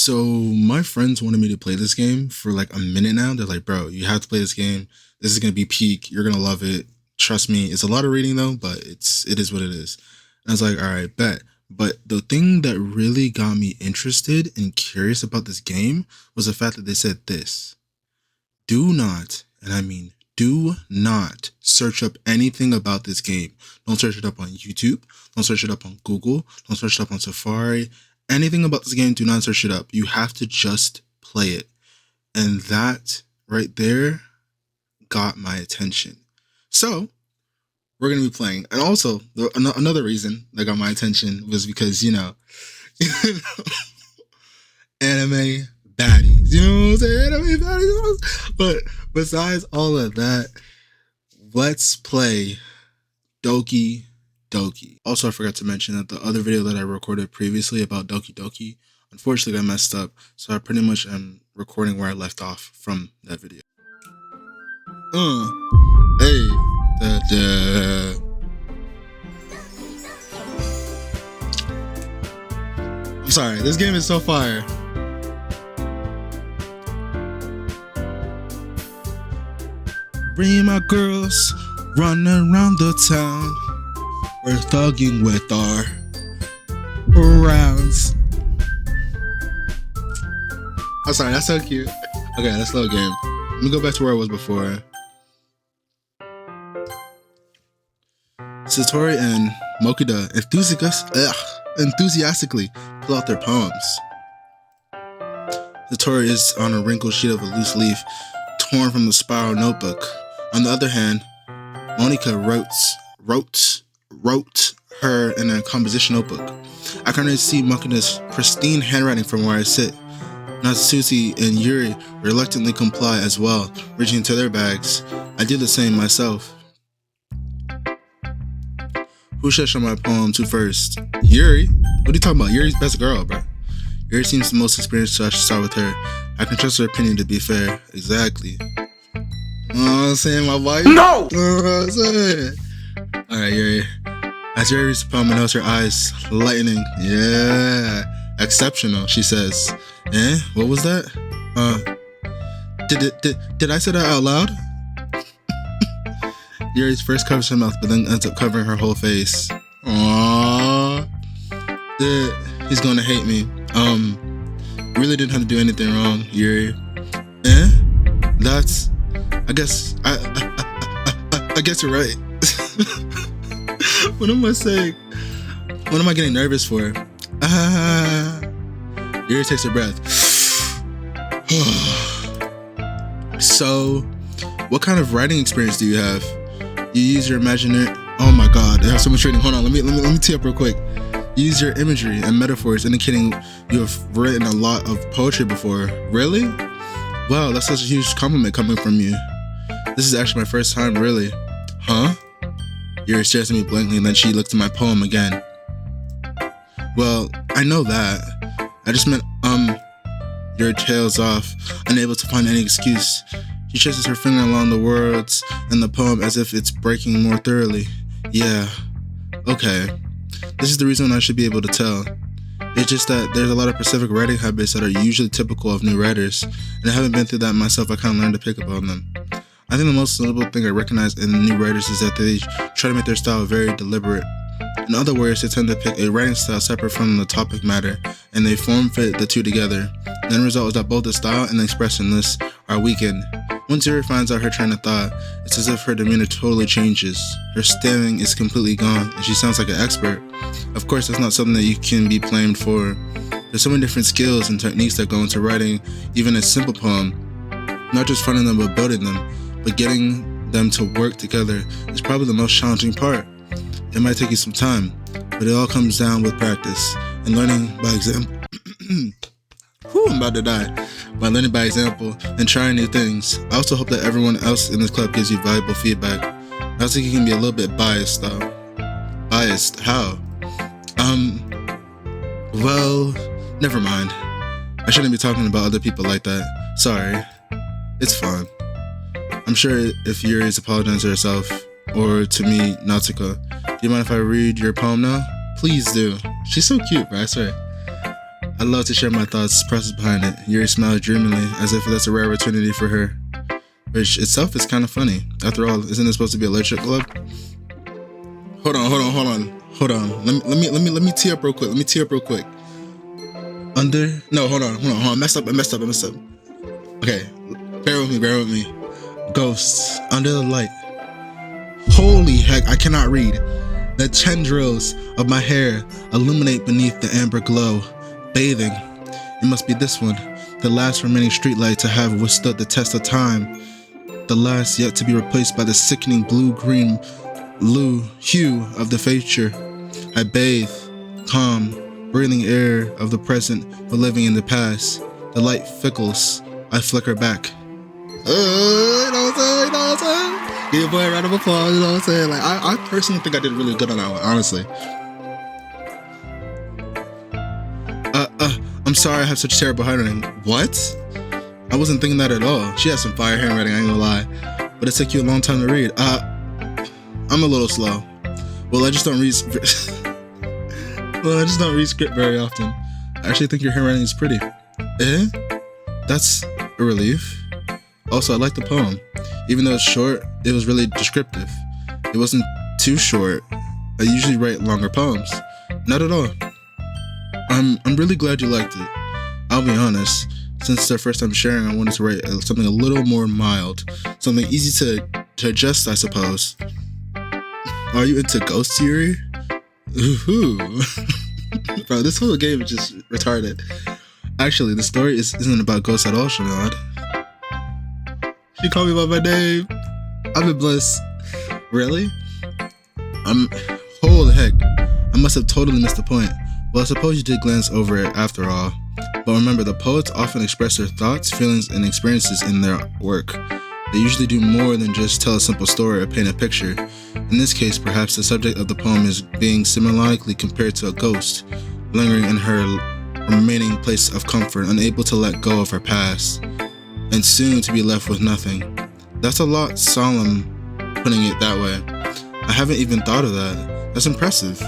So my friends wanted me to play this game for like a minute now. They're like, bro, you have to play this game. This is gonna be peak. You're gonna love it. Trust me. It's a lot of reading though, but it is what it is. And I was like, all right, bet. But the thing that really got me interested and curious about this game was the fact that they said this. Do not, and I mean do not search up anything about this game. Don't search it up on YouTube. Don't search it up on Google. Don't search it up on Safari. Anything about this game, do not search it up. You have to just play it. And that right there got my attention. So we're going to be playing. And also, another reason that got my attention was because, anime baddies. You know what I'm saying? Anime baddies. But besides all of that, let's play Doki Doki. Also, I forgot to mention that the other video that I recorded previously about Doki Doki, unfortunately got messed up. So I pretty much am recording where I left off from that video. Hey. I'm sorry, this game is so fire. Bring my girls running around the town. We're thugging with our rounds. I'm sorry, that's so cute. Okay, that's a slow game. Let me go back to where I was before. Satori and Mokuda enthusiastically pull out their poems. Satori is on a wrinkled sheet of a loose leaf torn from the spiral notebook. On the other hand, Monika wrote her in a composition notebook. I can already see Mokuda's pristine handwriting from where I sit. Natsuki and Yuri reluctantly comply as well, reaching into their bags. I do the same myself. Who should I show my poem to first? Yuri? What are you talking about? Yuri's best girl, bro. Yuri seems the most experienced, so I should start with her. I can trust her opinion to be fair. Exactly. You know what I'm saying, my wife? No! You know what I'm saying? Alright, Yuri. As Yuri reads the poem, I notice her eyes lightening. Yeah. Exceptional, she says. Eh? What was that? Did I say that out loud? Yuri's first covers her mouth, but then ends up covering her whole face. Aww. He's gonna hate me. Really didn't have to do anything wrong, Yuri. Eh? That's... I guess you're right. What am I saying? What am I getting nervous for? Yuri takes a breath. So, what kind of writing experience do you have? You use your imaginary... Oh my god, I have so much reading. Hold on, let me tee up real quick. You use your imagery and metaphors indicating you have written a lot of poetry before. Really? Wow, that's such a huge compliment coming from you. This is actually my first time, really. Huh? Yuri stares at me blankly and then she looks at my poem again. Well, I know that. I just meant, Yuri tails off, unable to find any excuse. She traces her finger along the words in the poem as if it's breaking more thoroughly. Yeah. Okay. This is the reason I should be able to tell. It's just that there's a lot of specific writing habits that are usually typical of new writers, and I haven't been through that myself. I kind of learned to pick up on them. I think the most notable thing I recognize in new writers is that they try to make their style very deliberate. In other words, they tend to pick a writing style separate from the topic matter, and they form fit the two together. The end result is that both the style and the expressiveness are weakened. Once Yuri finds out her train of thought, it's as if her demeanor totally changes. Her stammering is completely gone, and she sounds like an expert. Of course, that's not something that you can be blamed for. There's so many different skills and techniques that go into writing even a simple poem. Not just finding them but building them, but getting them to work together is probably the most challenging part. It might take you some time, but it all comes down with practice and learning by example. I'm about to die. By learning by example and trying new things. I also hope that everyone else in this club gives you valuable feedback. I think you can be a little bit biased though. Biased? How? Well, never mind. I shouldn't be talking about other people like that. Sorry. It's fine. I'm sure if Yuri is apologizing to herself, or to me, Natsuka, do you mind if I read your poem now? Please do. She's so cute, bro, I swear. I'd love to share my thoughts, process behind it. Yuri smiles dreamily, as if that's a rare opportunity for her. Which itself is kind of funny. After all, isn't it supposed to be a literature club? Hold on. Let me tee up real quick. Hold on. I messed up. Okay, bear with me. Ghosts under the light. Holy heck, I cannot read. The tendrils of my hair illuminate beneath the amber glow. Bathing. It must be this one, the last remaining streetlight to have withstood the test of time. The last yet to be replaced by the sickening blue-green hue of the future. I bathe, calm, breathing air of the present, but living in the past. The light fickles. I flicker back. You know what I'm saying? Give your boy a round of applause, you know what I'm saying? Like, I personally think I did really good on that one, honestly. I'm sorry I have such terrible handwriting. What? I wasn't thinking that at all. She has some fire handwriting, I ain't gonna lie. But it took you a long time to read. I'm a little slow. Well, I just don't read script very often. I actually think your handwriting is pretty. That's a relief. Also, I like the poem. Even though it's short, it was really descriptive. It wasn't too short. I usually write longer poems. Not at all. I'm really glad you liked it. I'll be honest, since it's our first time sharing, I wanted to write something a little more mild. Something easy to adjust, I suppose. Are you into ghosts, Yuri? Ooh. Bro, this whole game is just retarded. Actually, the story isn't about ghosts at all, Shanad. She called me by my name. I've been blessed. Really? Holy heck. I must have totally missed the point. Well, I suppose you did glance over it after all. But remember, the poets often express their thoughts, feelings, and experiences in their work. They usually do more than just tell a simple story or paint a picture. In this case, perhaps the subject of the poem is being similarly compared to a ghost, lingering in her remaining place of comfort, unable to let go of her past, and soon to be left with nothing. That's a lot solemn, putting it that way. I haven't even thought of that. That's impressive.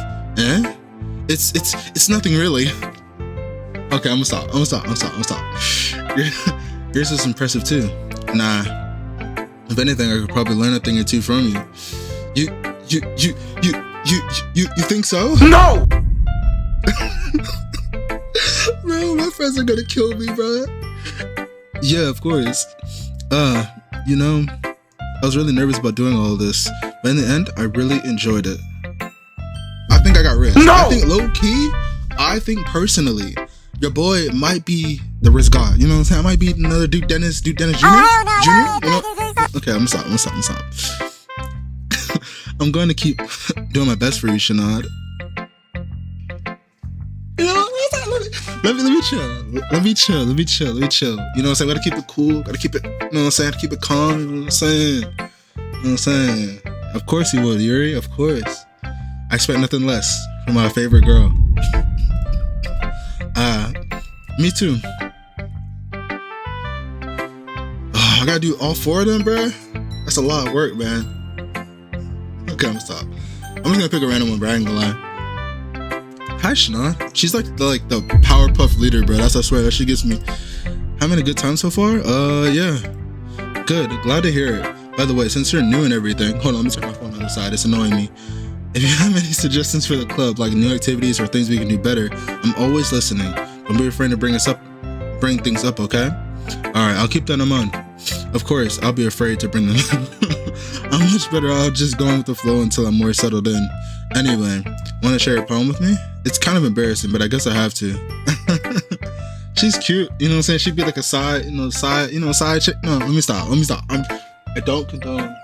It's nothing really. Okay, I'm gonna stop. Yours is impressive too. Nah. If anything, I could probably learn a thing or two from you. You think so? No! Bro, my friends are gonna kill me, bro. Yeah, of course. I was really nervous about doing all of this, but in the end, I really enjoyed it. I think I got rich. No! I think personally, your boy might be the rich god. You know what I'm saying? I might be another Duke Dennis Jr. Junior? You know? Okay, I'm gonna stop. I'm going to keep doing my best for you, Shanad. You know, let me chill. Let me chill. You know what I'm saying? Gotta keep it cool. Gotta keep it, you know what I'm saying? Keep it calm. You know what I'm saying? Of course you would, Yuri. Of course. I expect nothing less from my favorite girl. Me too. I gotta do all four of them, bro. That's a lot of work, man. Okay, I'm gonna stop. I'm just gonna pick a random one, bro. I ain't gonna lie. Hi, Shana. She's like the Powerpuff leader, bro. That's, I swear, that she gets me. Having a good time so far? Yeah. Good. Glad to hear it. By the way, since you're new and everything, hold on, let me turn my phone on the other side. It's annoying me. If you have any suggestions for the club, like new activities or things we can do better, I'm always listening. Don't be afraid to bring things up, okay? Alright, I'll keep that in mind. Of course, I'll be afraid to bring them up. I'm much better off just going with the flow until I'm more settled in. Anyway, want to share a poem with me? It's kind of embarrassing, but I guess I have to. She's cute, you know what I'm saying? She'd be like a side chick. No, let me stop. I don't condone.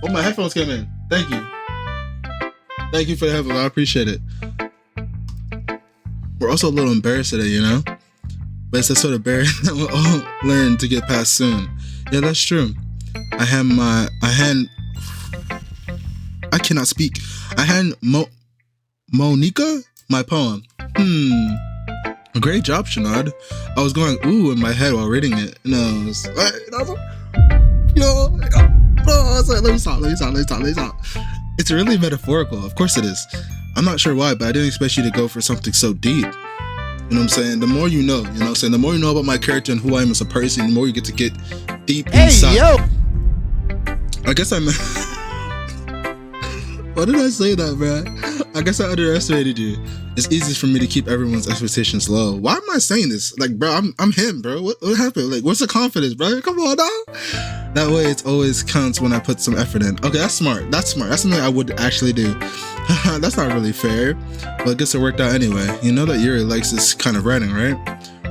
Oh, my headphones came in. Thank you for the headphones. I appreciate it. We're also a little embarrassed today, you know? But it's that sort of barrier that we'll all learn to get past soon. Yeah, that's true. I cannot speak. I hand Monica my poem. Great job, Shanad. I was going ooh in my head while reading it. Let me stop. It's really metaphorical. Of course it is. I'm not sure why, but I didn't expect you to go for something so deep. You know what I'm saying? The more you know, you know what I'm saying? The more you know about my character and who I am as a person, the more you get to get deep inside. Yo! I guess I'm... Why did I say that, bro? I guess I underestimated you. It's easy for me to keep everyone's expectations low. Why am I saying this? Like, bro, I'm him, bro. What happened? Like, what's the confidence, bro? Come on now. That way, it always counts when I put some effort in. Okay, that's smart. That's smart. That's something I would actually do. That's not really fair, but I guess it worked out anyway. You know that Yuri likes this kind of writing, right?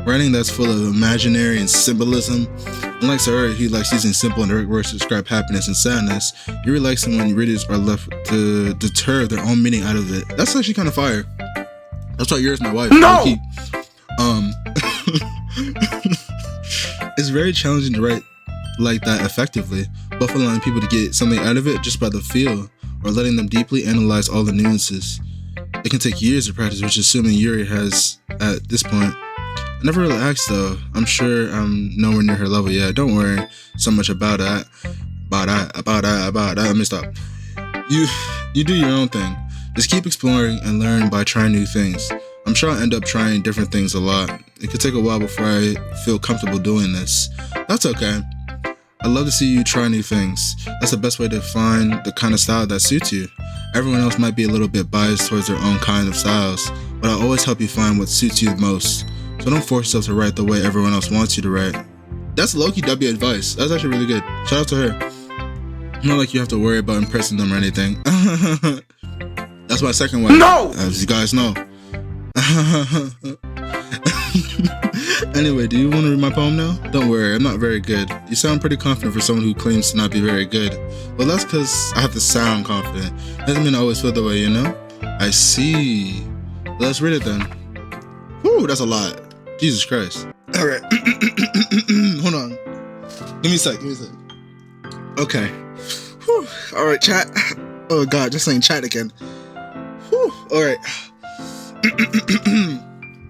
Writing that's full of imaginary and symbolism. Unlike Sarah, he likes using simple and direct words to describe happiness and sadness. Yuri likes them when readers are left to deter their own meaning out of it. That's actually kind of fire. That's why Yuri's my wife. No! It's very challenging to write like that effectively, both allowing people to get something out of it just by the feel, or letting them deeply analyze all the nuances. It can take years of practice, which assuming Yuri has at this point. I never really asked though. I'm sure I'm nowhere near her level yet. Don't worry so much about that. Let me stop. You do your own thing. Just keep exploring and learn by trying new things. I'm sure I'll end up trying different things a lot. It could take a while before I feel comfortable doing this. That's okay. I love to see you try new things. That's the best way to find the kind of style that suits you. Everyone else might be a little bit biased towards their own kind of styles, but I'll always help you find what suits you the most. So don't force yourself to write the way everyone else wants you to write. That's low-key W advice. That's actually really good. Shout out to her. Not like you have to worry about impressing them or anything. That's my second wife. No! As you guys know. Anyway, do you want to read my poem now? Don't worry, I'm not very good. You sound pretty confident for someone who claims to not be very good. Well, that's because I have to sound confident. Doesn't mean I always feel the way, you know? I see. Let's read it then. Whew, that's a lot. Jesus Christ. All right. Hold on. Give me a sec. Okay. Whew. All right, chat. Oh, God, just saying chat again. Whew. All right.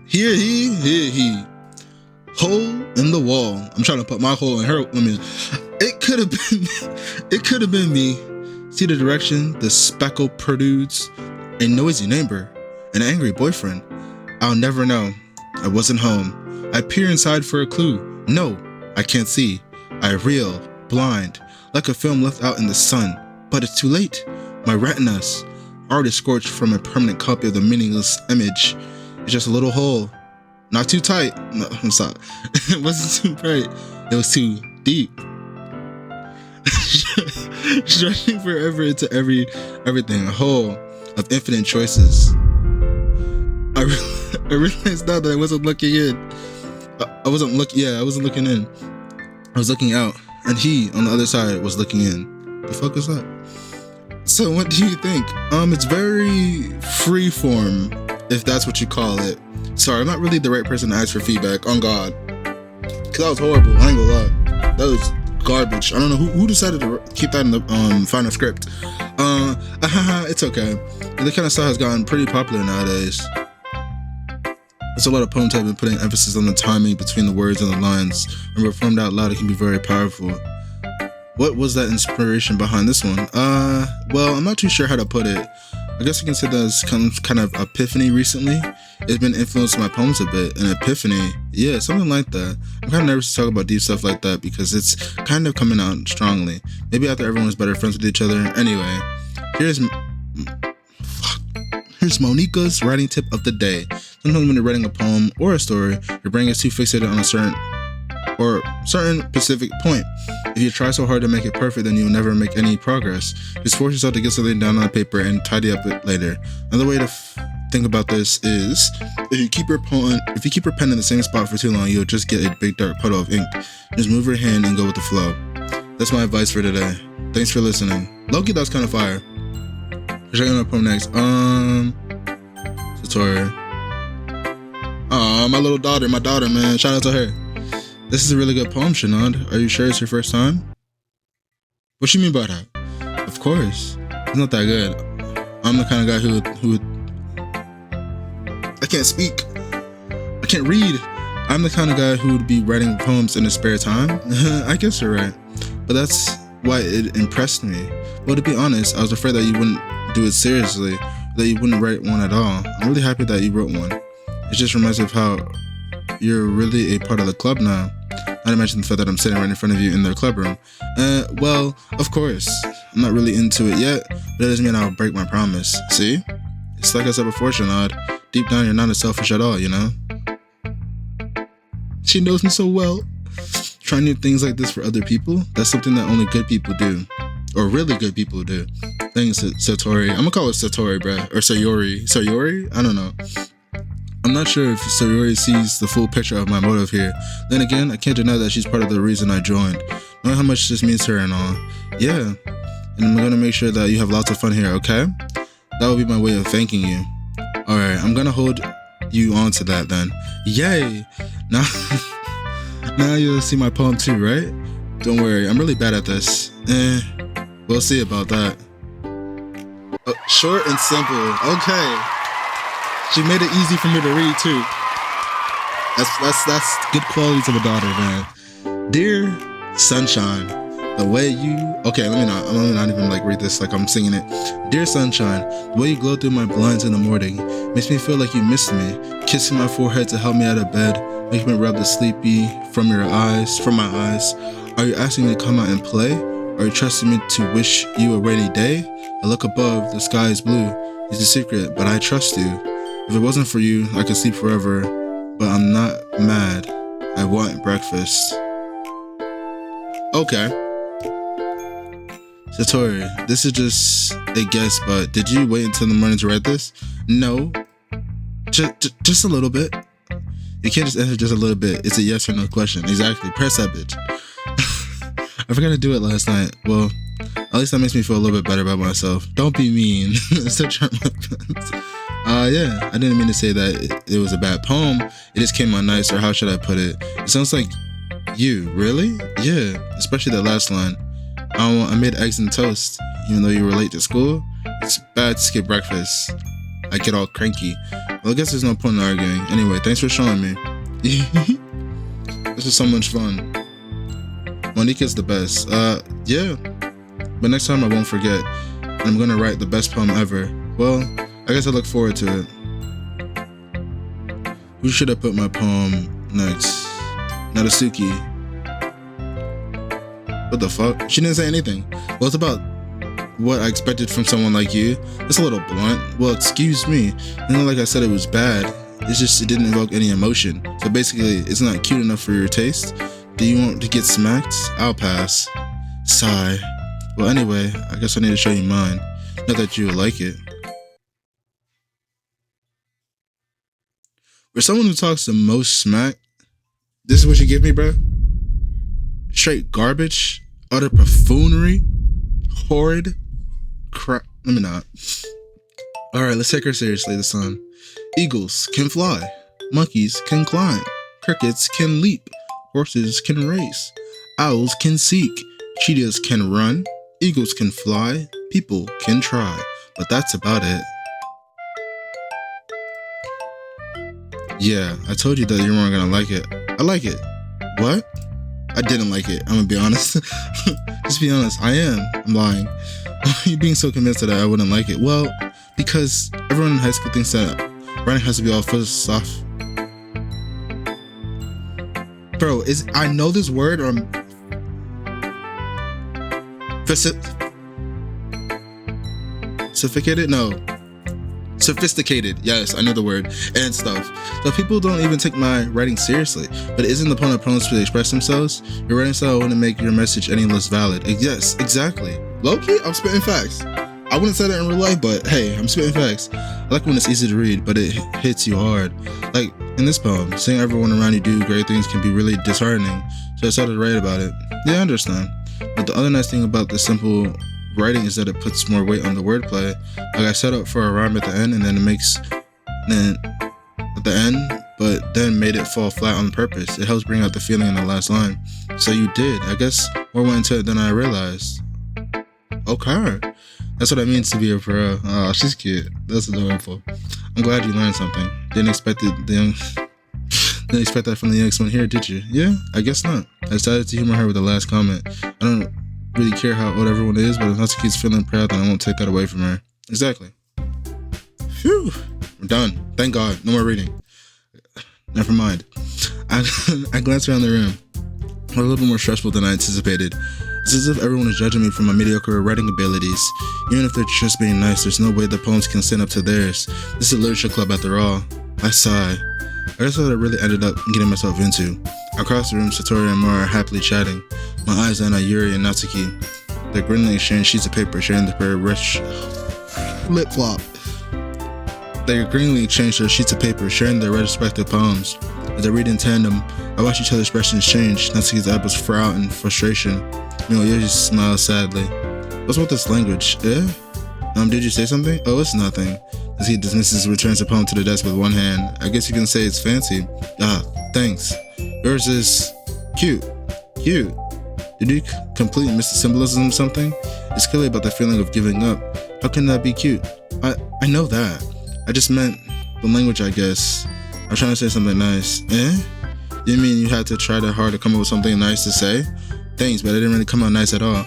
Here he. Hole in the wall. I'm trying to put my hole in her. It could have been me. See the direction the speckle protrudes. A noisy neighbor. An angry boyfriend. I'll never know. I wasn't home. I peer inside for a clue. No, I can't see. I reel, blind, like a film left out in the sun. But it's too late. My retinas, already scorched from a permanent copy of the meaningless image. It's just a little hole. Not too tight. No, I'm sorry. It wasn't too bright. It was too deep. Stretching forever into everything. A hole of infinite choices. I realized now that I wasn't looking in. I wasn't looking in. I was looking out. And he, on the other side, was looking in. The fuck is that? So what do you think? It's very freeform, if that's what you call it. Sorry, I'm not really the right person to ask for feedback, on God. Cause that was horrible, I ain't gonna lie. That was garbage. I don't know who decided to keep that in the final script. It's okay. The kind of style has gotten pretty popular nowadays. There's a lot of poems have been putting emphasis on the timing between the words and the lines. When performed out loud, it can be very powerful. What was that inspiration behind this one? Well, I'm not too sure how to put it. I guess you can say that it's kind of epiphany recently. It's been influencing my poems a bit. An epiphany, yeah, something like that. I'm kind of nervous to talk about deep stuff like that because it's kind of coming out strongly. Maybe after everyone's better friends with each other. Anyway, here's Monika's writing tip of the day. Sometimes when you're writing a poem or a story, your brain gets too fixated on a certain specific point. If you try so hard to make it perfect, then you'll never make any progress. Just force yourself to get something down on paper and tidy up it later. Another way to think about this is, if you keep your pen in the same spot for too long, you'll just get a big dark puddle of ink. Just move your hand and go with the flow. That's my advice for today. Thanks for listening. Loki, that's kind of fire. Check out my poem next. Tutorial. Aw, my daughter, man. Shout out to her. This is a really good poem, Shanad. Are you sure it's your first time? What you mean by that? Of course. It's not that good. I'm the kind of guy who would... I can't speak. I can't read. I'm the kind of guy who would be writing poems in his spare time. I guess you're right. But that's why it impressed me. Well, to be honest, I was afraid that you wouldn't do it seriously, that you wouldn't write one at all. I'm really happy that you wrote one. It just reminds me of how you're really a part of the club now. Not to mention the fact that I'm sitting right in front of you in their club room. Well, of course, I'm not really into it yet, but that doesn't mean I'll break my promise. See? It's like I said before, Shanad. Deep down, you're not as selfish at all, you know? She knows me so well. Trying new things like this for other people, that's something that only good people do. Or really good people do. Thanks, Satori. I'm gonna call it Satori, bruh. Or Sayori. Sayori? I don't know. I'm not sure if Sayori sees the full picture of my motive here. Then again, I can't deny that she's part of the reason I joined. Knowing how much this means to her and all. Yeah. And I'm gonna make sure that you have lots of fun here, okay? That will be my way of thanking you. Alright, I'm gonna hold you on to that then. Yay! Now, now you'll see my poem too, right? Don't worry, I'm really bad at this. We'll see about that. Oh, short and simple. Okay. She made it easy for me to read too. That's good qualities of a daughter, man. Dear Sunshine, the way you... Okay, let me not even like read this like I'm singing it. Dear Sunshine, the way you glow through my blinds in the morning makes me feel like you missed me. Kissing my forehead to help me out of bed, making me rub the sleepy from my eyes. Are you asking me to come out and play? Are you trusting me to wish you a rainy day? I look above, the sky is blue. It's a secret, but I trust you. If it wasn't for you, I could sleep forever, but I'm not mad. I want breakfast. Okay. Satori, this is just a guess, but did you wait until the morning to write this? No. Just a little bit. You can't just answer just a little bit. It's a yes or no question. Exactly. Press that bitch. I forgot to do it last night. Well, at least that makes me feel a little bit better about myself. Don't be mean. Still trying my best. Yeah, I didn't mean to say that it was a bad poem. It just came out nice, or how should I put it? It sounds like you. Really? Yeah, especially that last line. I made eggs and toast, even though you were late to school. It's bad to skip breakfast. I get all cranky. Well, I guess there's no point in arguing. Anyway, thanks for showing me. This was so much fun. Monique is the best. Yeah. But next time I won't forget. And I'm gonna write the best poem ever. Well, I guess I look forward to it. Who should I put my poem next? Natsuki. What the fuck? She didn't say anything. Well, it's about what I expected from someone like you. It's a little blunt. Well, excuse me. And then, like I said, it was bad. It's just, it didn't evoke any emotion. So basically, it's not cute enough for your taste. Do you want to get smacked? I'll pass. Sigh. Well, anyway, I guess I need to show you mine. Not that you would like it. For someone who talks the most smack, this is what you give me, bro? Straight garbage, utter buffoonery, horrid crap. Let me not. Alright, let's take her seriously this time. Eagles can fly, monkeys can climb, crickets can leap, horses can race, owls can seek, cheetahs can run, eagles can fly, people can try, but that's about it. Yeah, I told you that you weren't gonna like it. I like it. What? I didn't like it. I'm gonna be honest. Just be honest. I am. I'm lying. You being so convinced that I wouldn't like it? Well, because everyone in high school thinks that writing has to be all philosophical. Bro, I know this word, or I'm sophisticated? No. Sophisticated, yes, I know the word, and stuff. So people don't even take my writing seriously. But isn't the point of poems to express themselves? Your writing style wouldn't make your message any less valid. Yes, exactly. Low-key, I'm spitting facts. I wouldn't say that in real life, but hey, I'm spitting facts. I like when it's easy to read, but it hits you hard. Like in this poem, seeing everyone around you do great things can be really disheartening. So I started to write about it. Yeah, I understand. But the other nice thing about the simple writing is that it puts more weight on the wordplay. Like I set up for a rhyme at the end, and then but then made it fall flat on purpose. It helps bring out the feeling in the last line. So you did. I guess more went into it than I realized. Okay. That's what it means to be a pro. Oh, she's cute. That's adorable. I'm glad you learned something. Didn't expect that from the youngest one here, did you? Yeah, I guess not. I decided to humor her with the last comment. I don't really care how old everyone is, but if Natsuki's feeling proud, then I won't take that away from her. Exactly. Phew. We're done. Thank God. No more reading. Never mind. I glanced around the room. A little bit more stressful than I anticipated. It's as if everyone is judging me for my mediocre writing abilities. Even if they're just being nice, there's no way the poems can stand up to theirs. This is a literature club after all. I sigh. I guess what I really ended up getting myself into. Across the room, Satori and Mara are happily chatting. My eyes on Yuri and Natsuki. They're grinning exchanging sheets of paper, sharing their rich flip-flop. They grinning exchange their sheets of paper, sharing their respective poems. As they read in tandem, I watch each other's expressions change. Natsuki's eyebrows frown in frustration. Yuri smiles sadly. What's with this language? Did you say something? Oh, it's nothing. As he dismisses, returns the poem to the desk with one hand. I guess you can say it's fancy. Ah, thanks. Yours is cute. Cute. Did you completely miss the symbolism or something? It's clearly about the feeling of giving up. How can that be cute? I know that. I just meant the language, I guess. I was trying to say something nice. You mean you had to try that hard to come up with something nice to say? Thanks, but it didn't really come out nice at all.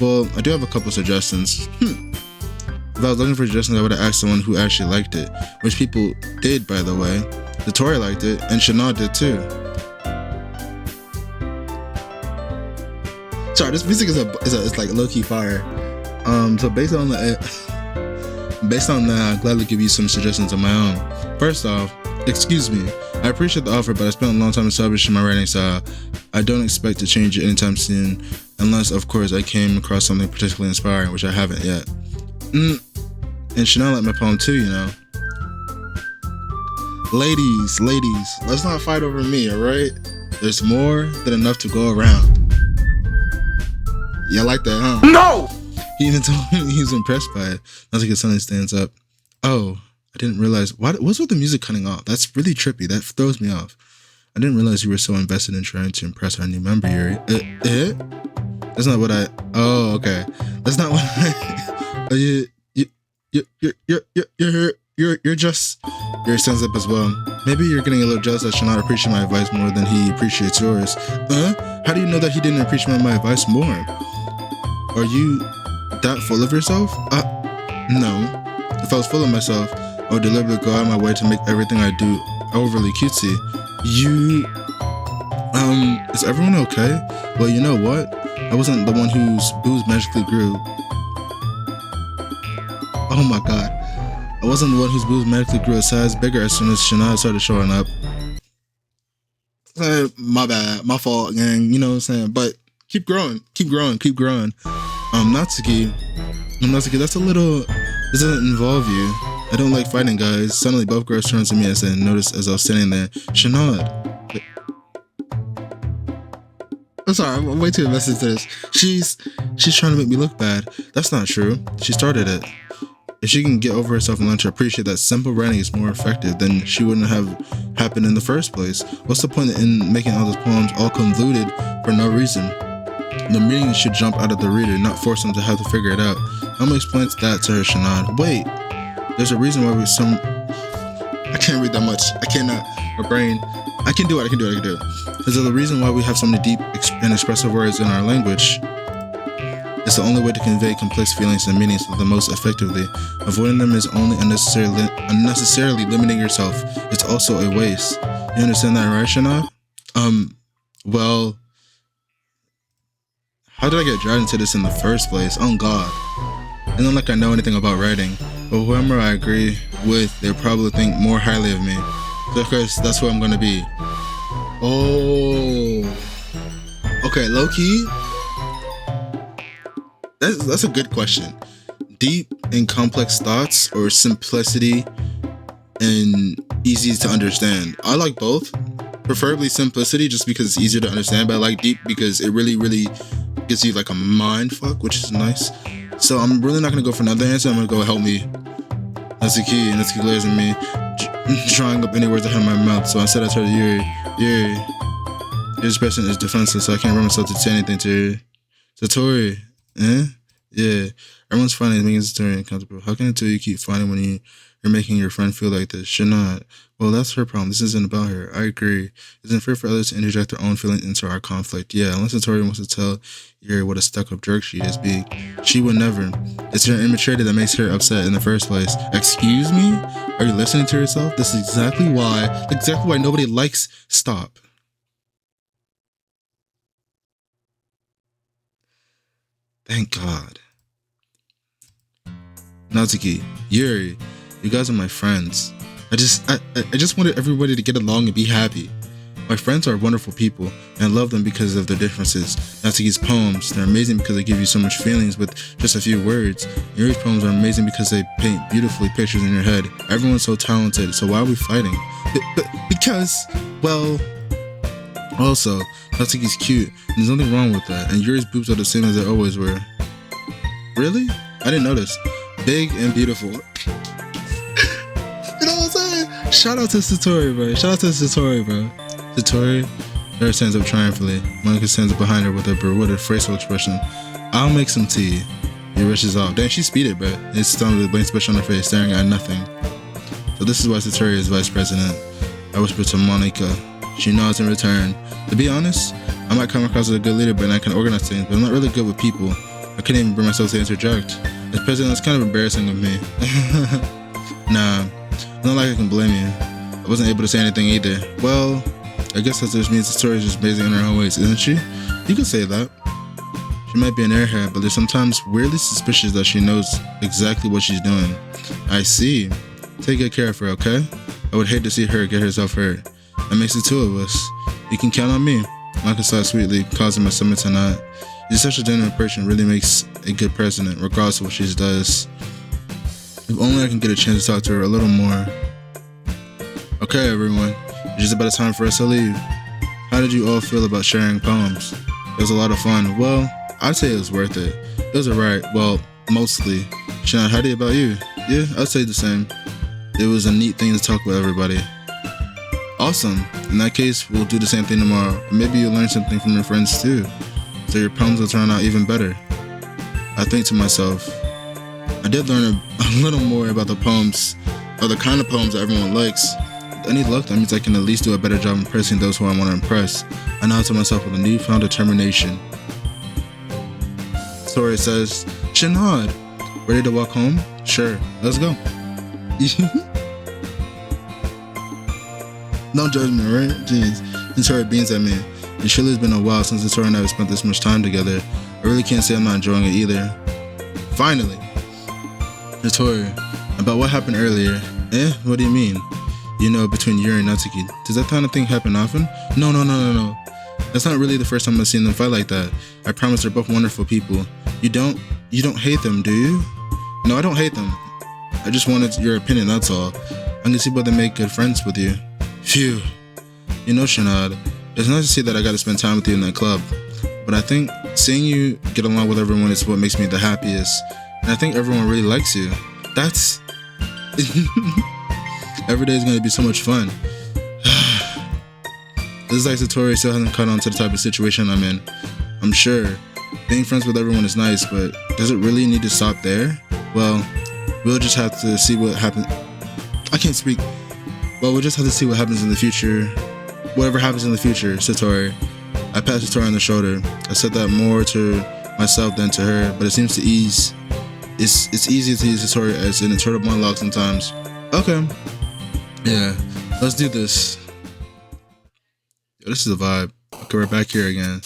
Well, I do have a couple suggestions. If I was looking for suggestions, I would have asked someone who actually liked it. Which people did, by the way. Satori liked it, and Shana did too. Sorry, this music is like low-key fire. So based on that, I'll gladly give you some suggestions of my own. First off, excuse me. I appreciate the offer, but I spent a long time establishing my writing style. I don't expect to change it anytime soon, unless, of course, I came across something particularly inspiring, which I haven't yet. And Chanel liked my poem too, you know. Ladies, let's not fight over me, alright? There's more than enough to go around. Yeah, I like that, huh? No! He even told me he was impressed by it. Natsuki suddenly stands up. Oh, I didn't realize. What's with the music cutting off? That's really trippy. That throws me off. I didn't realize you were so invested in trying to impress our new member, Yuri. That's not what I. Oh, okay. That's not what I. You're just. Yuri stands up as well. Maybe you're getting a little jealous that Shana appreciates my advice more than he appreciates yours. How do you know that he didn't appreciate my advice more? Are you that full of yourself? No. If I was full of myself, I would deliberately go out of my way to make everything I do overly cutesy. Is everyone okay? Well, you know what? I wasn't the one whose booze magically grew. Oh my god. I wasn't the one whose booze magically grew a size bigger as soon as Shana started showing up. My bad. My fault, gang. You know what I'm saying? But keep growing. Natsuki, that's a little... This doesn't involve you. I don't like fighting, guys. Suddenly, both girls turned to me as I noticed as I was standing there. Shanad. I'm sorry, I'm way too invested into this. She's trying to make me look bad. That's not true. She started it. If she can get over herself and learn to appreciate that simple writing is more effective, then she wouldn't have happened in the first place. What's the point in making all those poems all convoluted for no reason? The meaning should jump out of the reader, not force them to have to figure it out. I'm gonna explain that to her, Shanad. Wait, there's a reason why I can't read that much. I cannot. My brain. I can do it. There's a reason why we have so many deep and expressive words in our language. It's the only way to convey complex feelings and meanings the most effectively. Avoiding them is only unnecessarily limiting yourself. It's also a waste. You understand that, right, Shanad? Well, how did I get dragged into this in the first place? Oh God. And not like I know anything about writing, but whoever I agree with, they'll probably think more highly of me. So of course, that's who I'm gonna be. Oh. Okay, low-key. That's a good question. Deep and complex thoughts or simplicity and easy to understand? I like both. Preferably simplicity just because it's easier to understand, but I like deep because it really, really gives you like a mind fuck, which is nice. So I'm really not gonna go for another answer. I'm gonna go help me. That's the key, and Natsuki glares at me, drawing up any words out of my mouth. So instead I told Yuri, this person is defenseless, so I can't bring myself to say anything to her. Satori, Yeah. Everyone's finding making Satori uncomfortable. How can I tell you keep finding when You're making your friend feel like this. Should not. Well, that's her problem. This isn't about her. I agree. It's unfair for others to interject their own feelings into our conflict. Yeah, unless Satori wants to tell Yuri what a stuck-up jerk she is being. She would never. It's her immaturity that makes her upset in the first place. Excuse me? Are you listening to yourself? This is exactly why nobody likes. Stop. Thank God. Natsuki, Yuri, you guys are my friends. I just wanted everybody to get along and be happy. My friends are wonderful people, and I love them because of their differences. Natsuki's poems, they're amazing because they give you so much feelings with just a few words. Yuri's poems are amazing because they paint beautifully pictures in your head. Everyone's so talented, so why are we fighting? Because, well, also, Natsuki's cute, and there's nothing wrong with that, and Yuri's boobs are the same as they always were. Really? I didn't notice. Big and beautiful. You know what I'm saying? Shout out to Satori, bro. Satori, Yuri stands up triumphantly. Monica stands up behind her with a bewildered facial expression. I'll make some tea. He rushes off. Damn, she speeded, bro. It's stunned with a blank expression on her face, staring at nothing. So this is why Satori is vice president. I whisper to Monica. She nods in return. To be honest, I might come across as a good leader, but I can organize things, but I'm not really good with people. I couldn't even bring myself to interject. As president, it's kind of embarrassing of me. Nah, not like I can blame you. I wasn't able to say anything either. Well, I guess that just means the story is just amazing in her own ways, isn't she? You could say that. She might be an airhead, but there's sometimes weirdly suspicious that she knows exactly what she's doing. I see. Take good care of her, okay? I would hate to see her get herself hurt. That makes the two of us. You can count on me. Monica sighed sweetly, causing my stomach to knot. She's such a genuine person, really makes a good president, regardless of what she does. If only I can get a chance to talk to her a little more. Okay, everyone. It's just about time for us to leave. How did you all feel about sharing poems? It was a lot of fun. Well, I'd say it was worth it. It was alright. Well, mostly. Sean, how do you about you? Yeah, I'd say the same. It was a neat thing to talk with everybody. Awesome. In that case, we'll do the same thing tomorrow. And maybe you'll learn something from your friends too. So your poems will turn out even better. I think to myself, I did learn a little more about the poems, or the kind of poems that everyone likes. With any luck, that means I can at least do a better job impressing those who I want to impress. I nod to myself with a newfound determination. Satori says, Shinad, ready to walk home? Sure, let's go. No judgment, right? Jeez. And Satori beams at me. It surely has been a while since Satori and I have spent this much time together. I really can't say I'm not enjoying it either. Finally. Satori, about what happened earlier. What do you mean? You know, between Yuri and Natsuki. Does that kind of thing happen often? No. That's not really the first time I've seen them fight like that. I promise they're both wonderful people. You don't hate them, do you? No, I don't hate them. I just wanted your opinion, that's all. I can see why they make good friends with you. Phew. You know, Shinad, it's nice to see that I got to spend time with you in that club. But I think seeing you get along with everyone is what makes me the happiest. And I think everyone really likes you. That's... Every day is going to be so much fun. This is like Satori still hasn't caught on to the type of situation I'm in. I'm sure being friends with everyone is nice, but does it really need to stop there? Well, we'll just have to see what happens. I can't speak. Well, we'll just have to see what happens in the future. Whatever happens in the future, Satori. I pat Satori on the shoulder. I said that more to myself than to her, but it seems to ease. It's easier to use Satori as an internal monologue sometimes. Okay. Yeah, let's do this. Yo, this is a vibe. Okay, we're back here again.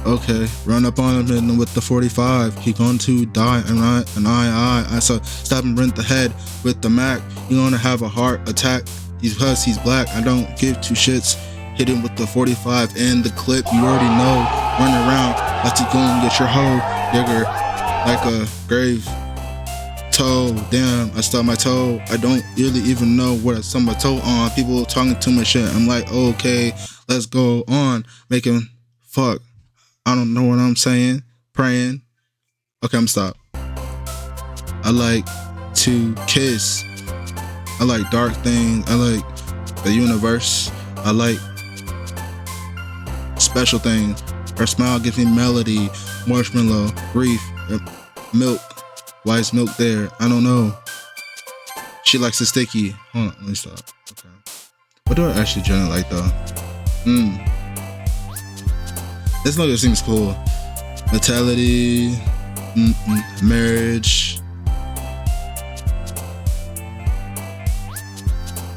Okay, run up on him with the 45. He going to die, I saw stop and rent the head with the Mac. You gonna have a heart attack. He's black. I don't give two shits. Hit him with the 45 and the clip. You already know. Run around. Let's go and get your hoe digger like a grave toe. Damn, I stubbed my toe. I don't really even know what I stubbed my toe on. People talking too much shit. I'm like, okay, let's go on. Make him fuck. I don't know what I'm saying. Praying. Okay, I'm stop. I like to kiss. I like dark things. I like the universe. I like special things. Her smile gives me melody, marshmallow, grief, milk, Why is milk there? I don't know. She likes the sticky. Hold on, let me stop. Okay. What do I actually generally like though? This logo seems cool. Vitality, marriage.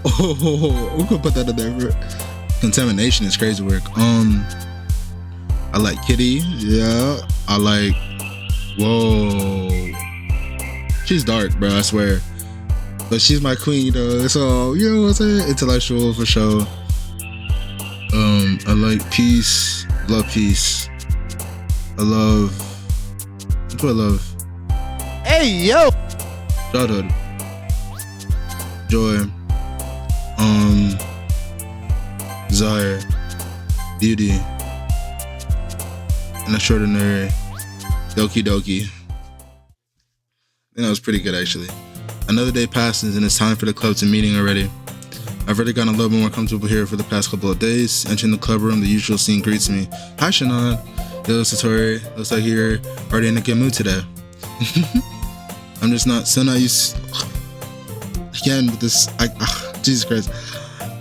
Oh, we could put that in there. Contamination is crazy work. I like Kitty. Yeah, I like. Whoa, she's dark, bro. I swear. But she's my queen, though. So you know what I'm saying? Intellectual for sure. I like peace. Love peace. I love. That's what I love. Hey yo. Childhood. Joy. Desire. Beauty. And extraordinary. Doki Doki. I think that was pretty good actually. Another day passes and it's time for the club to meeting already. I've already gotten a little bit more comfortable here for the past couple of days. Entering the club room, the usual scene greets me. Hi Shannon. Yo Satori. Looks like you're already in a good mood today. I'm just still not used again with this. Jesus Christ.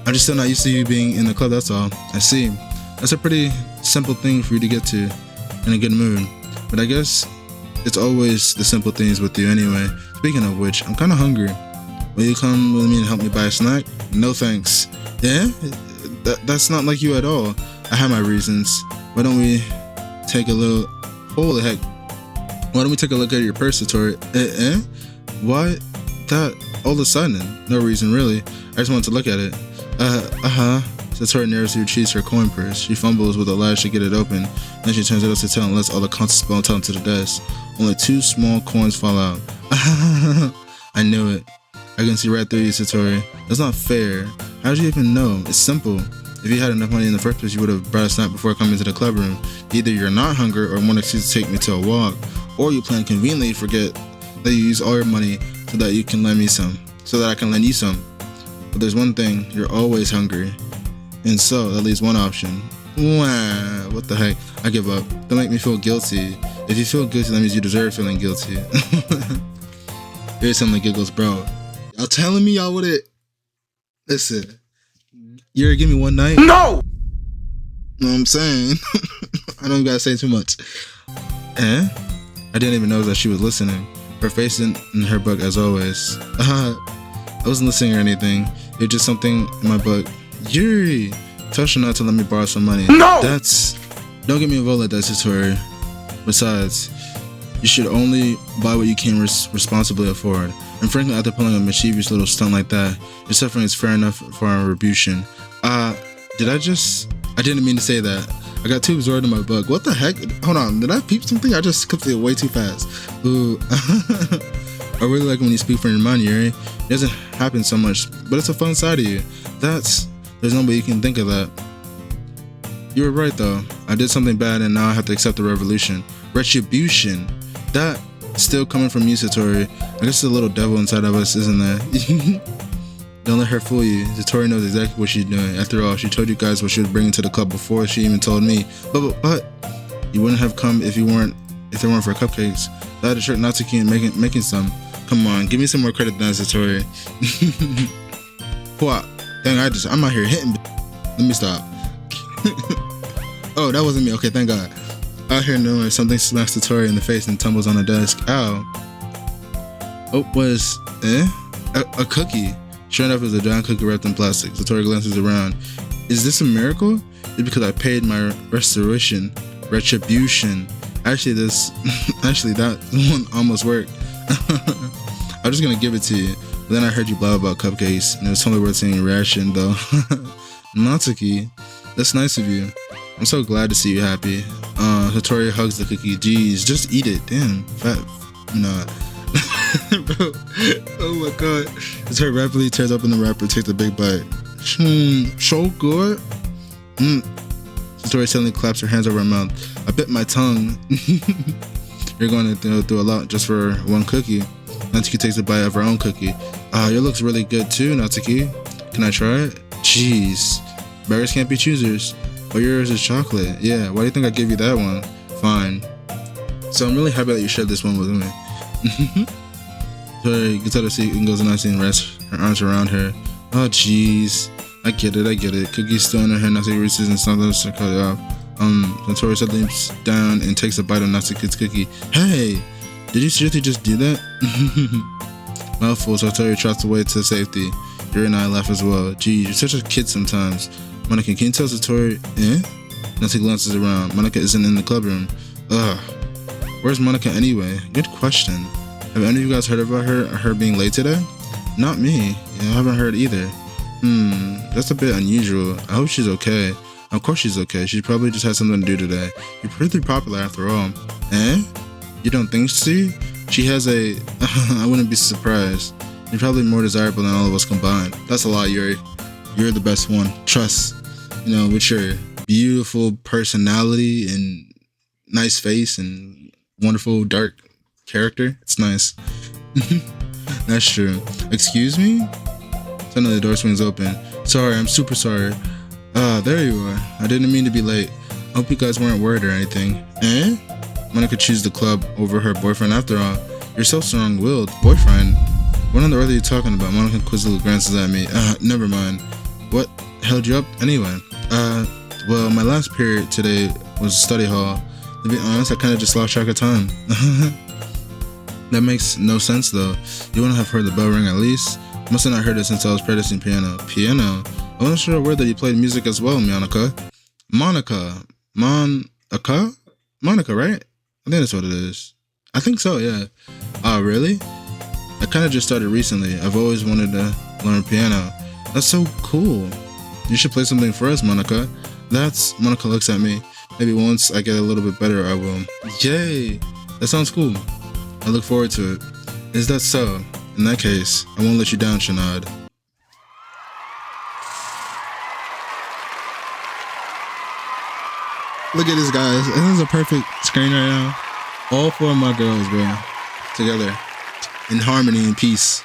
I'm just still not used to you being in the club, that's all. I see. That's a pretty simple thing for you to get to in a good mood. But I guess it's always the simple things with you anyway. Speaking of which, I'm kind of hungry. Will you come with me and help me buy a snack? No thanks. Yeah? That's not like you at all. I have my reasons. Why don't we take a little... Holy heck. Why don't we take a look at your purse, Satori? Why that all of a sudden? No reason really. I just wanted to look at it. Satori nervously retrieves her coin purse. She fumbles with a latch to get it open. Then she turns it upside down and lets all the contents spill onto the desk. Only 2 small coins fall out. I knew it. I can see right through you, Satori. That's not fair. How did you even know? It's simple. If you had enough money in the first place, you would have brought a snack before coming to the club room. Either you're not hungry or want an excuse to take me to a walk, or you plan conveniently forget that you use all your money so that you can lend me some, so that I can lend you some. But there's one thing, you're always hungry. And so, that leaves one option. Wow, what the heck? I give up. Don't make me feel guilty. If you feel guilty, that means you deserve feeling guilty. Here's some of the giggles, bro. Y'all telling me y'all wouldn't... Listen. You're gonna give me one night? No! Know what I'm saying? I don't gotta say too much. I didn't even know that she was listening. Her face in her book as always. I wasn't listening or anything. It was just something in my book. Yuri! Tell her not to let me borrow some money. No! Don't get me involved like that, Satori. Besides, you should only buy what you can responsibly afford. And frankly, after pulling a mischievous little stunt like that, your suffering is fair enough for our retribution. I didn't mean to say that. I got too absorbed in my book. What the heck? Hold on, did I peep something? I just clicked it way too fast. Ooh. I really like when you speak from your mind, Yuri. It doesn't happen so much, but it's a fun side of you. There's no way you can think of that. You were right though. I did something bad and now I have to accept the retribution. That still coming from you, Satori. I guess there's a little devil inside of us, isn't there? Don't let her fool you. Satori knows exactly what she's doing. After all, she told you guys what she was bringing to the club before she even told me. But you wouldn't have come if they weren't for cupcakes. I had to trick Natsuki and making some. Come on, give me some more credit than Satori. What? Dang, I'm out here hitting. Let me stop. Oh, that wasn't me. Okay, thank God. Out here knowing something smacks Satori in the face and tumbles on the desk. Ow. Oh, a cookie. Sure enough, it was a giant cookie wrapped in plastic. Satori glances around. Is this a miracle? It's because I paid my retribution. Actually, that one almost worked. I was just gonna give it to you, but then I heard you blab about cupcakes, and it was totally worth seeing your reaction, though. Natsuki, that's nice of you. I'm so glad to see you happy. Satori hugs the cookie. Jeez, just eat it. Damn, fat. Nah. Bro, oh my god. Satori rapidly tears open the wrapper, takes a big bite. So good. Satori suddenly claps her hands over her mouth. I bit my tongue. You're going to go through a lot just for one cookie. Natsuki takes a bite of her own cookie. Your looks really good too, Natsuki. Can I try it? Jeez. Beggars can't be choosers. But yours is chocolate. Yeah, why do you think I gave you that one? Fine. So I'm really happy that you shared this one with me. Tori gets out of the seat and goes to Natsuki and rests her arms around her. Oh jeez. I get it. Cookie's still in her hand. Natsuki reaches and sometimes to cut it off. Tori suddenly leaps down and takes a bite of Natsuki's cookie. Hey! Did you seriously just do that? Mouthful, so Tori trots away to safety. Yuri and I laugh as well. Gee, you're such a kid sometimes. Monica, can you tell Satori? Natsuki glances around. Monica isn't in the club room. Ugh. Where's Monica anyway? Good question. Have any of you guys heard about her being late today? Not me. Yeah, I haven't heard either. That's a bit unusual. I hope she's okay. Of course she's okay. She probably just had something to do today. You're pretty popular after all. You don't think so? She has a... I wouldn't be surprised. You're probably more desirable than all of us combined. That's a lot, Yuri. You're the best one. Trust. You know, with your beautiful personality and nice face and wonderful dark character. It's nice. That's true. Excuse me? Suddenly the door swings open. Sorry, I'm super sorry. There you are. I didn't mean to be late. I hope you guys weren't worried or anything. Monica chooses the club over her boyfriend after all. You're so strong-willed. Boyfriend? What on the earth are you talking about? Monica quizzically glances at me. Never mind. What held you up anyway? Well, my last period today was study hall. To be honest, I kind of just lost track of time. That makes no sense though. You wouldn't have heard the bell ring at least? Must have not heard it since I was practicing piano. Piano? I wasn't sure aware that you played music as well, Monica. Monica, right? I think that's what it is. I think so, yeah. Oh, really? I kind of just started recently. I've always wanted to learn piano. That's so cool. You should play something for us, Monica. Monica looks at me. Maybe once I get a little bit better, I will. Yay! That sounds cool. I look forward to it. Is that so? In that case, I won't let you down, Shanad. Look at this, guys. This is a perfect screen right now. All four of my girls, bro. Together. In harmony and peace.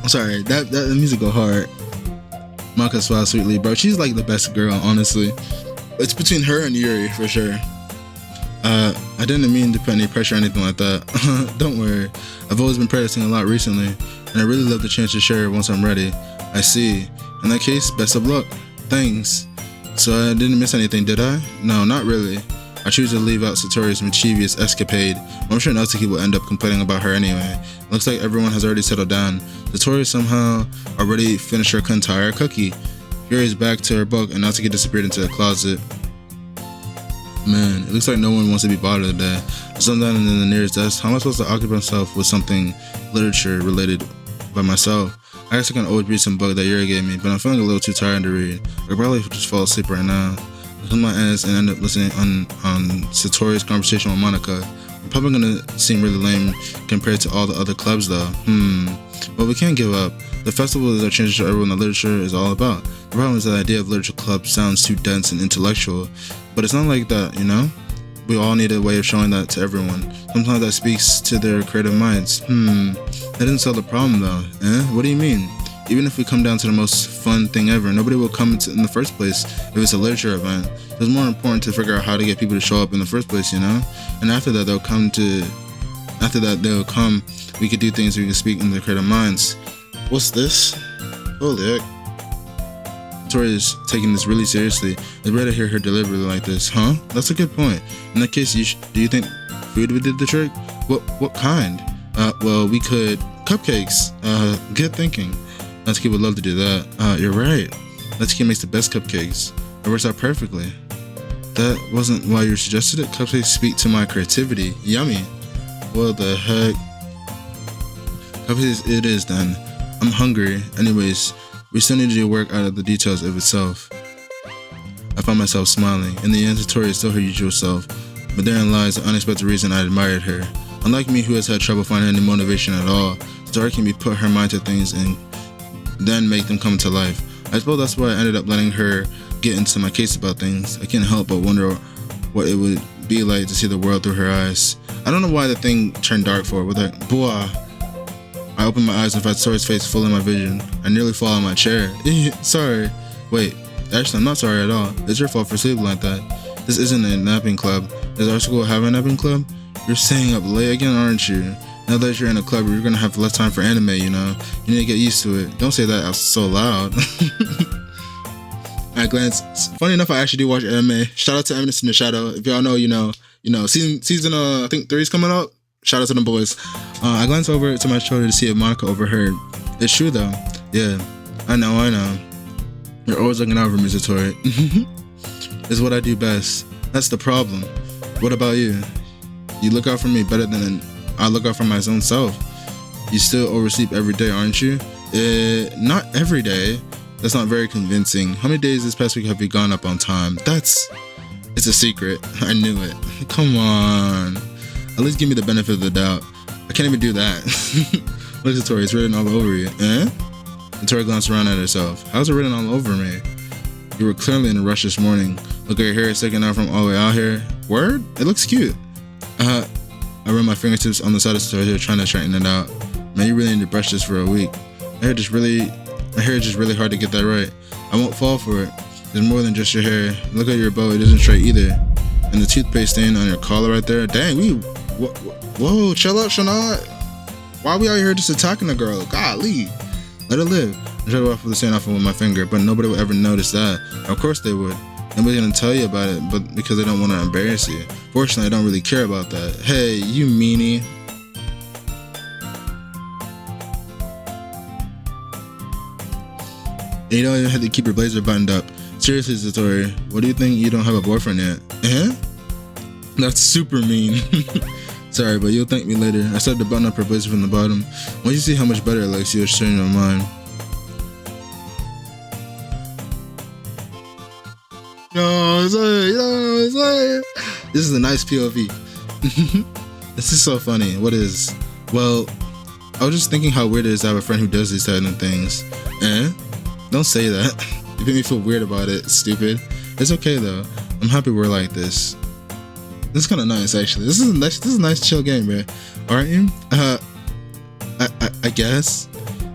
I'm sorry, that music go hard. Monica smiles sweetly, bro. She's like the best girl, honestly. It's between her and Yuri, for sure. I didn't mean to put any pressure or anything like that. Don't worry. I've always been practicing a lot recently, and I really love the chance to share once I'm ready. I see. In that case, best of luck. Thanks. So I didn't miss anything, did I? No, not really. I choose to leave out Satori's mischievous escapade. I'm sure Natsuki will end up complaining about her anyway. Looks like everyone has already settled down. Satori somehow already finished her entire cookie. Yuri's back to her book and Natsuki disappeared into the closet. Man, it looks like no one wants to be bothered today. I sat down in the nearest desk. How am I supposed to occupy myself with something literature related by myself? I guess I can always read some book that Yuri gave me, but I'm feeling a little too tired to read. I could probably just fall asleep right now. I close my eyes and end up listening on Satori's conversation with Monica. I'm probably gonna seem really lame compared to all the other clubs though. But we can't give up. The festival is our chance to show everyone that literature is all about. The problem is that the idea of literature club sounds too dense and intellectual. But it's not like that, you know? We all need a way of showing that to everyone. Sometimes that speaks to their creative minds. That didn't solve the problem though. What do you mean? Even if we come down to the most fun thing ever, nobody will come in the first place if it's a literature event. It's more important to figure out how to get people to show up in the first place, you know? And after that they'll come, we could do things we can speak in their creative minds. What's this? Holy heck. Tori is taking this really seriously. It's rare to hear her deliberately like this. Huh? That's a good point. In that case, do you think food would do the trick? What kind? Well, we could... Cupcakes. Good thinking. Natsuki would love to do that. You're right. Natsuki makes the best cupcakes. It works out perfectly. That wasn't why you suggested it? Cupcakes speak to my creativity. Yummy. What the heck? Cupcakes it is then. I'm hungry. Anyways, we still need to work out of the details of itself. I found myself smiling. In the end, Satori is still her usual self, but therein lies the unexpected reason I admired her. Unlike me, who has had trouble finding any motivation at all, Satori can put her mind to things and then make them come to life. I suppose that's why I ended up letting her get into my case about things. I can't help but wonder what it would be like to see the world through her eyes. I don't know why the thing turned dark for her. With that, boah. I opened my eyes and found Satori's face full in my vision. I nearly fall out of my chair. Sorry. Wait, Actually, I'm not sorry at all. It's your fault for sleeping like that. This isn't a napping club. Does our school have a napping club? You're staying up late again, aren't you? Now that you're in a club, you're gonna have less time for anime, you know? You need to get used to it. Don't say that out so loud. At glance, funny enough, I actually do watch anime. Shout out to Eminence in the Shadow. If y'all know, you know, season I think 3 is coming out. Shout out to them boys. I glance over to my shoulder to see if Monica overheard. It's true though. Yeah, I know. You're always looking out for me, Satori. It's what I do best. That's the problem. What about you? You look out for me better than I look out for my own self. You still oversleep every day, aren't you? Not every day. That's not very convincing. How many days this past week have you gone up on time? It's a secret. I knew it. Come on. At least give me the benefit of the doubt. I can't even do that. Look at Tori, it's written all over you. And Tori glanced around at herself. How's it written all over me? You were clearly in a rush this morning. Look at your hair sticking out from all the way out here. Word? It looks cute. I run my fingertips on the side of the hair trying to straighten it out. Man, you really need to brush this for a week. My hair is just really hard to get that right. I won't fall for it. There's more than just your hair. Look at your bow, it isn't straight either. And the toothpaste stain on your collar right there. Dang, whoa, chill out, Shana. Why are we out here just attacking the girl? Golly. Let her live. I tried to wipe the stain off with my finger, but nobody would ever notice that. Of course they would. Nobody's gonna tell you about it, but because they don't want to embarrass you. Fortunately, I don't really care about that. Hey, you meanie. And you don't even have to keep your blazer buttoned up. Seriously, Satori, what do you think you don't have a boyfriend yet? That's super mean. Sorry, but you'll thank me later. I started to button up her blazer from the bottom. Once you see how much better it looks, you'll change your mind. This is a nice POV. This is so funny. What is? Well, I was just thinking how weird it is to have a friend who does these kind of things. Don't say that. You make me feel weird about it, stupid. It's okay though. I'm happy we're like this. This is kind of nice, actually. This is a nice chill game, man. Aren't you? I guess.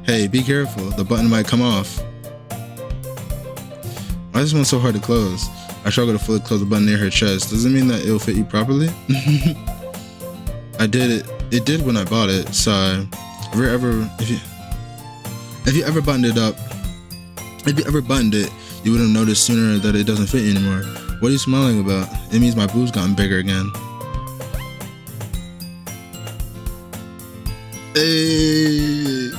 Hey, be careful. The button might come off. Why is this one so hard to close? I struggle to fully close the button near her chest. Does it mean that it'll fit you properly? I did it. It did when I bought it. So, if you ever buttoned it up, you would have noticed sooner that it doesn't fit you anymore. What are you smiling about? It means my boob's gotten bigger again. Hey.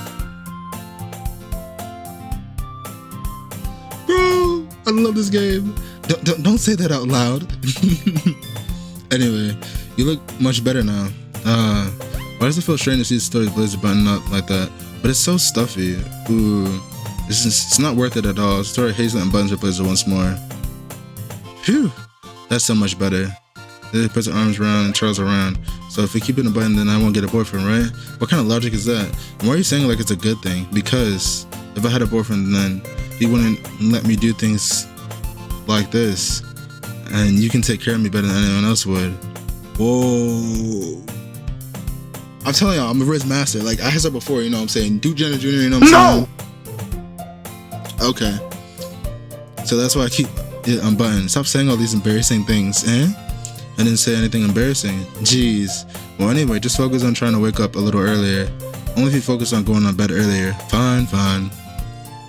Bro, I love this game. Don't say that out loud. Anyway, you look much better now. Why does it feel strange to see Satori's blazer buttoned up like that? But it's so stuffy. Ooh, it's not worth it at all. Satori Hazel and buttons her blazer once more. Phew, that's so much better. They puts her arms around and twirls around. So if we keep it in a button, then I won't get a boyfriend, right? What kind of logic is that? And why are you saying like it's a good thing? Because if I had a boyfriend, then he wouldn't let me do things like this. And you can take care of me better than anyone else would. Whoa. I'm telling y'all, I'm a Riz master. Like I said before, you know what I'm saying? Duke Jenner Jr., you know what I'm saying? Okay. So that's why I keep it unbuttoned. Stop saying all these embarrassing things, I didn't say anything embarrassing. Jeez. Well, anyway, just focus on trying to wake up a little earlier. Only if you focus on going on bed earlier. Fine.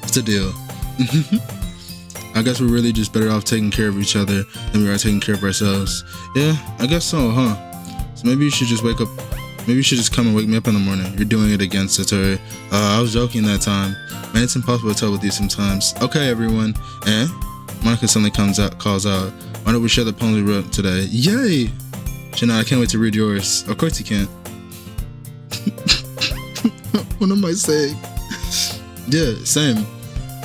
It's a deal. I guess we're really just better off taking care of each other than we are taking care of ourselves. Yeah, I guess so, huh? So maybe you should just wake up. Maybe you should just come and wake me up in the morning. You're doing it again, Satori. I was joking that time. Man, it's impossible to tell with you sometimes. Okay, everyone. Monica suddenly calls out. Why don't we share the poem we wrote today? Yay! Shana, I can't wait to read yours. Of course you can't. What am I saying? Yeah, same.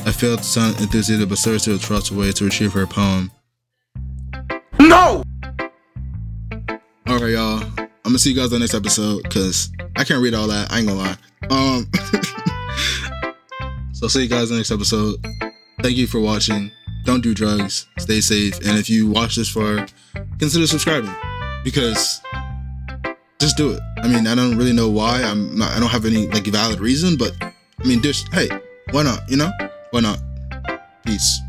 I failed to sound enthusiastic, but Sarah still trots away to retrieve her poem. No! Alright, y'all. I'm gonna see you guys on the next episode, because I can't read all that. I ain't gonna lie. So see you guys in the next episode. Thank you for watching. Don't do drugs. Stay safe. And if you watch this far, consider subscribing. Because just do it. I mean, I don't really know why. I don't have any like valid reason, but I mean, just hey, why not? You know? Why not? Peace.